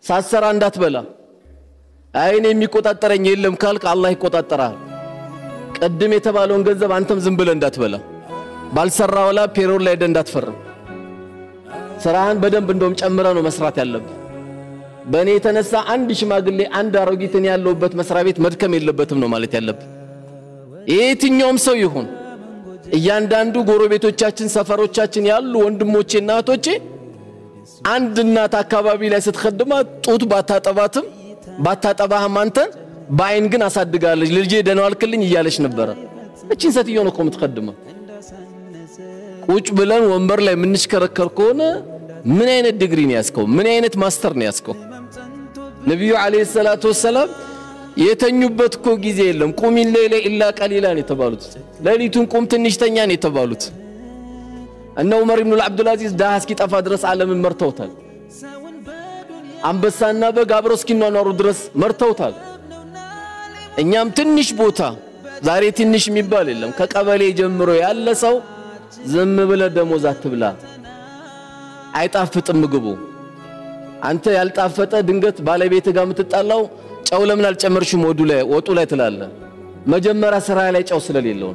ሳሰራ እንዳትበላ አይኔ የሚቆጣጠረኝ የለም ካልክ አላህ ይቆጣጠራል ቀድም የተባለውን ገንዘብ አንተም ዝም ብለ እንዳትበላ ባልሰራው ላ ፔሮል ላይ እንዳትፈርም ስራህን በደንብ እንደውም ጨምረ ነው መስራት ያለብህ በእኔ የተነሳ አንድ ሽማግሌ አንድ አሮጊትን ያለውበት መስሪያ ቤት መድከም የለበትም ነው ማለት ያለብህ የትኛውም ሰው ይሁን እያንዳንዱ ጎረቤቶቻችን ሰፈሮቻችን ያሉ ወንድሞቼና እህቶቼ አንድ እናት አካባቢ ላይ ስትخدማት ጡት ባታጠባህም አንተን ባይን ግን አሳድጋለች ልጄ ደናልክልኝ እያለች ነበር እቺን ሰትዮ ነው የምትخدመው ቁጭ ብለን ወንበር ላይ ምንሽከረከር ከሆነ ምን አይነት ዲግሪ ነው ያስከው ምን አይነት ማስተር ነው ያስከው ነብዩ አለይሂ ሰላቱ ወሰለም የተኙበት እኮ ጊዜ የለም ቁም ኢላ ኢላ ቀሊላን የተባሉት ለሊቱን ቁም ትንሽተኛ ነው የተባሉት እነ ዑመር ኢብኑ አብዱል አዚዝ ዳስኪ ጠፋ ድረስ ዓለምን መርተውታል አንበሳና በግ አብረው እስኪኗኗሩ ድረስ መርተውታል እኛም ትንሽ ቦታ ዛሬ ትንሽ የሚባል የለም ከቀበሌ ጀምሮ ያለ ሰው ዝም ብለ ደሞዝ አትብላ አይጣፍጥም ምግቡ አንተ ያልጣፈጠ ድንገት ባለቤት ጋር ምትጣላው ጨው ለምን አልጨመርሽም ወጡ ላይ ትላለ መጀመሪያ ስራ ላይ ጨው ስለሌለው